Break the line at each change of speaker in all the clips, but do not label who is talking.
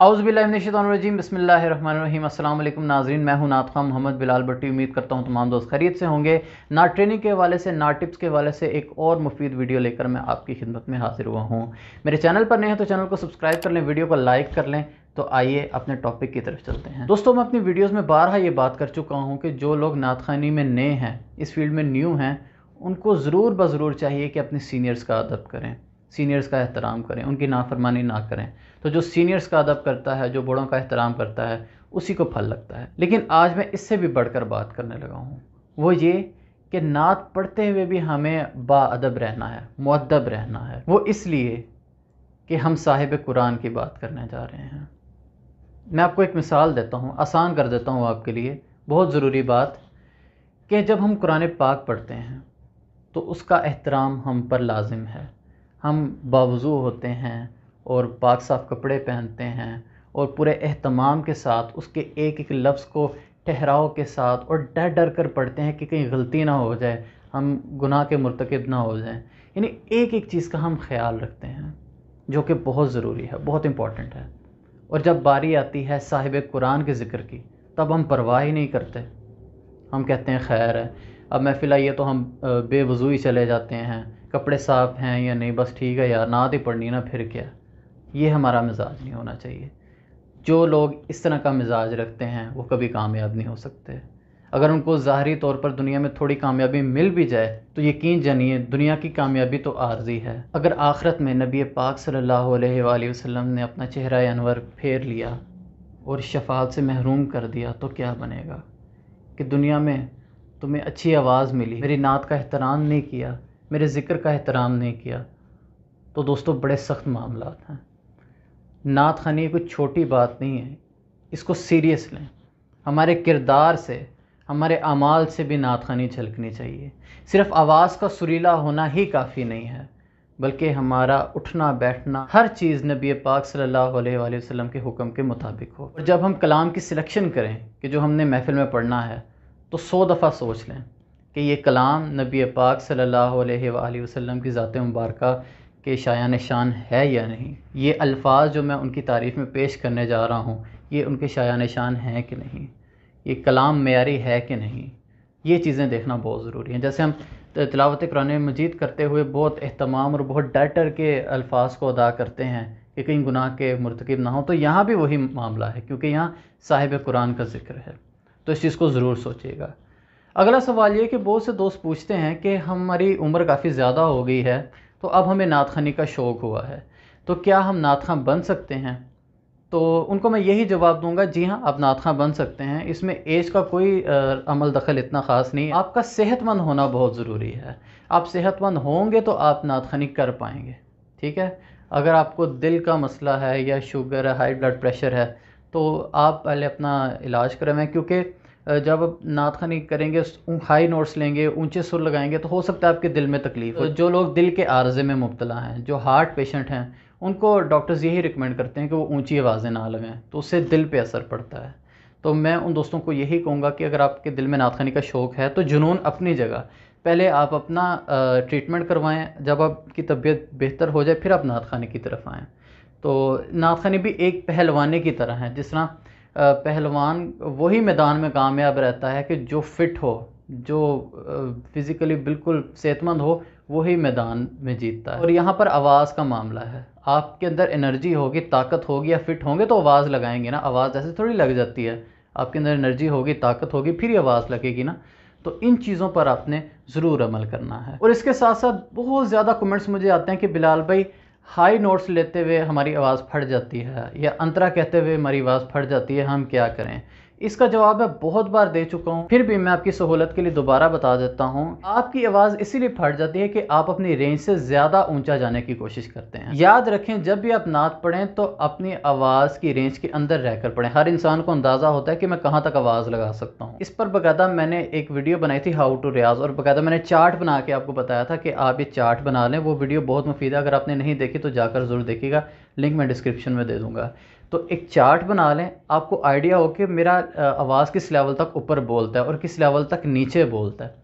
औज़ुबिल्लाहिमिनश्शैतानिर्रजीम बिस्मिल्लाहिर्रहमानिर्रहीम। अस्सलाम वालेकुम नाज़रीन, मैं हूं नात ख़ान मोहम्मद बिलाल भट्टी। उम्मीद करता हूं तमाम दोस्त खैरियत से होंगे। नात ट्रेनिंग के हवाले से, नात टिप्स के हवाले से एक और मुफीद वीडियो लेकर मैं आपकी खिदमत में हाजिर हुआ हूं। मेरे चैनल पर नए हैं तो चैनल को सब्सक्राइब कर लें, वीडियो को लाइक कर लें। तो आइए अपने टॉपिक की तरफ चलते हैं। दोस्तों, मैं अपनी वीडियोज़ में बारहा ये बात कर चुका हूँ कि जो लोग नात ख़ानी में नए हैं, इस फील्ड में न्यू हैं, उनको ज़रूर ज़रूर चाहिए कि अपने सीनियर्स का अदब करें, सीनियर्स का एहतराम करें, उनकी नाफरमानी ना करें। तो जो सीनियर्स का अदब करता है, जो बड़ों का एहतराम करता है, उसी को फल लगता है। लेकिन आज मैं इससे भी बढ़कर बात करने लगा हूँ, वो ये कि नात पढ़ते हुए भी हमें बाअदब रहना है, मुअद्दब रहना है। वो इसलिए कि हम साहिब कुरान की बात करने जा रहे हैं। मैं आपको एक मिसाल देता हूँ, आसान कर देता हूँ आपके लिए, बहुत ज़रूरी बात, कि जब हम कुरान पाक पढ़ते हैं तो उसका एहतराम हम पर लाजिम है। हम बावज़ू होते हैं और पाक साफ़ कपड़े पहनते हैं और पूरे एहतमाम के साथ उसके एक एक लफ्ज़ को ठहराव के साथ और डर डर कर पढ़ते हैं कि कहीं गलती ना हो जाए, हम गुनाह के मुर्तकिब ना हो जाएं। यानी एक एक चीज़ का हम ख्याल रखते हैं, जो कि बहुत ज़रूरी है, बहुत इम्पॉर्टेंट है। और जब बारी आती है साहिब कुरान के ज़िक्र की, तब हम परवाह ही नहीं करते। हम कहते हैं खैर है, अब महफिल आई है तो हम बेवज़ू ही चले जाते हैं, कपड़े साफ़ हैं या नहीं, बस ठीक है यार, नात ही पढ़नी ना, फिर क्या। ये हमारा मिजाज नहीं होना चाहिए। जो लोग इस तरह का मिजाज रखते हैं वो कभी कामयाब नहीं हो सकते। अगर उनको ज़ाहरी तौर पर दुनिया में थोड़ी कामयाबी मिल भी जाए तो यकीन जानिए दुनिया की कामयाबी तो आर्जी है। अगर आखिरत में नबी पाक सल्लल्लाहु अलैहि वसल्लम ने अपना चेहरा अनवर फेर लिया और शफाअत से महरूम कर दिया तो क्या बनेगा। कि दुनिया में तुम्हें अच्छी आवाज़ मिली, मेरी नात का एहतराम नहीं किया, मेरे ज़िक्र का एहतराम नहीं किया, तो दोस्तों बड़े सख्त मामलात हैं। नात ख़ानी कोई छोटी बात नहीं है, इसको सीरियस लें। हमारे किरदार से, हमारे अमाल से भी नात ख़ानी झलकनी चाहिए। सिर्फ़ आवाज़ का सुरीला होना ही काफ़ी नहीं है, बल्कि हमारा उठना बैठना हर चीज़ नबी पाक सल्लल्लाहु अलैहि वसल्लम के हुक्म के मुताबिक हो। और जब हम कलाम की सिलेक्शन करें कि जो हमने महफ़िल में पढ़ना है, तो 100 दफ़ा सोच लें कि ये कलाम नबी पाक सल्लल्लाहु अलैहि वसल्लम की ज़ात मुबारका के शायान शान है या नहीं। ये अल्फाज जो मैं उनकी तारीफ़ में पेश करने जा रहा हूँ, ये उनके शायान शान हैं कि नहीं, ये कलाम मेयारी है कि नहीं, ये चीज़ें देखना बहुत ज़रूरी है। जैसे हम तिलावत कुरान मजीद करते हुए बहुत एहतमाम और बहुत डर डर के अल्फाज को अदा करते हैं कि कहीं गुनाह के मुर्तकिब ना हो, तो यहाँ भी वही मामला है, क्योंकि यहाँ साहिब कुरान का ज़िक्र है। तो इस चीज़ को ज़रूर सोचिएगा। अगला सवाल ये कि बहुत से दोस्त पूछते हैं कि हमारी उम्र काफ़ी ज़्यादा हो गई है, तो अब हमें नात ख़ानी का शौक़ हुआ है, तो क्या हम नात ख़ां बन सकते हैं। तो उनको मैं यही जवाब दूंगा, जी हाँ, आप नात ख़ां बन सकते हैं। इसमें एज का कोई अमल दखल इतना ख़ास नहीं है। आपका सेहतमंद होना बहुत ज़रूरी है। आप सेहतमंद होंगे तो आप नात ख़ानी कर पाएंगे, ठीक है। अगर आपको दिल का मसला है या शुगर है, हाई ब्लड प्रेशर है, तो आप पहले अपना इलाज करवाएं, क्योंकि जब आप नात ख़ानी करेंगे, हाई नोट्स लेंगे, ऊंचे सुर लगाएंगे, तो हो सकता है आपके दिल में तकलीफ़ हो। जो लोग दिल के आर्ज़े में मुब्तला हैं, जो हार्ट पेशेंट हैं, उनको डॉक्टर्स यही रिकमेंड करते हैं कि वो ऊंची आवाज़ें ना लगाएं, तो उससे दिल पे असर पड़ता है। तो मैं उन दोस्तों को यही कहूँगा कि अगर आपके दिल में नात ख़ानी का शौक़ है तो जुनून अपनी जगह, पहले आप अपना ट्रीटमेंट करवाएँ, जब आपकी तबीयत बेहतर हो जाए फिर आप नात ख़ानी की तरफ आएँ। तो नात ख़ानी भी एक पहलवानी की तरह है। जिस तरह पहलवान वही मैदान में कामयाब रहता है कि जो फ़िट हो, जो फ़िज़िकली बिल्कुल सेहतमंद हो, वही मैदान में जीतता है। और यहाँ पर आवाज़ का मामला है। आपके अंदर एनर्जी होगी, ताकत होगी, या फिट होंगे तो आवाज़ लगाएंगे ना। आवाज़ ऐसे थोड़ी लग जाती है। आपके अंदर एनर्जी होगी, ताकत होगी, फिर ही आवाज़ लगेगी ना। तो इन चीज़ों पर आपने ज़रूर अमल करना है। और इसके साथ साथ बहुत ज़्यादा कमेंट्स मुझे आते हैं कि बिलाल भाई, हाई नोट्स लेते हुए हमारी आवाज़ फट जाती है, या अंतरा कहते हुए हमारी आवाज़ फट जाती है, हम क्या करें। इसका जवाब मैं बहुत बार दे चुका हूँ, फिर भी मैं आपकी सहूलत के लिए दोबारा बता देता हूँ। आपकी आवाज़ इसीलिए फट जाती है कि आप अपनी रेंज से ज़्यादा ऊंचा जाने की कोशिश करते हैं। याद रखें, जब भी आप नात पढ़ें तो अपनी आवाज़ की रेंज के अंदर रहकर पढ़ें। हर इंसान को अंदाज़ा होता है कि मैं कहाँ तक आवाज़ लगा सकता हूँ। इस पर बाकायदा मैंने एक वीडियो बनाई थी, हाउ टू रियाज, और बाकायदा मैंने चार्ट बना के आपको बताया था कि आप ये चार्ट बना लें। वो वीडियो बहुत मुफीद है, अगर आपने नहीं देखी तो जाकर ज़रूर देखिएगा, लिंक मैं डिस्क्रिप्शन में दे दूँगा। तो एक चार्ट बना लें, आपको आइडिया हो कि मेरा आवाज़ किस लेवल तक ऊपर बोलता है और किस लेवल तक नीचे बोलता है।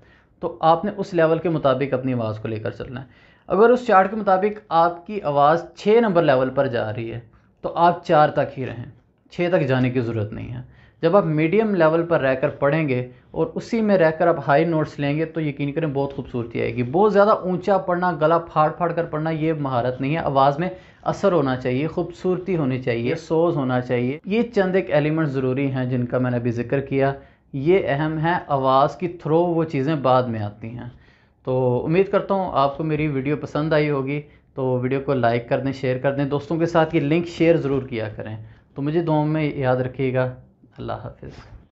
तो आपने उस लेवल के मुताबिक अपनी आवाज़ को लेकर चलना है। अगर उस चार्ट के मुताबिक आपकी आवाज़ 6 नंबर लेवल पर जा रही है, تو آپ 4 تک ہی رہیں، 6 تک جانے کی ضرورت نہیں ہے۔ جب آپ میڈیم لیول پر رہ کر پڑھیں گے اور اسی میں رہ کر آپ ہائی نوٹس لیں گے تو یقین کریں بہت خوبصورتی آئے گی۔ بہت زیادہ اونچا پڑھنا، گلا پھاڑ پھاڑ کر پڑھنا یہ مہارت نہیں ہے۔ آواز میں اثر ہونا چاہیے، خوبصورتی ہونی چاہیے، سوز ہونا چاہیے۔ یہ چند ایک ایلیمنٹ ضروری ہیں جن کا میں نے ابھی ذکر کیا، یہ اہم ہے۔ آواز کی تھرو وہ چیزیں بعد میں آتی ہیں۔ تو امید کرتا ہوں آپ کو میری ویڈیو پسند آئی ہوگی، تو ویڈیو کو لائک کر دیں، شیئر کر دیں، دوستوں کے ساتھ یہ لنک شیئر ضرور کیا کریں۔ تو مجھے دعاؤں میں یاد رکھیے گا۔ اللہ حافظ۔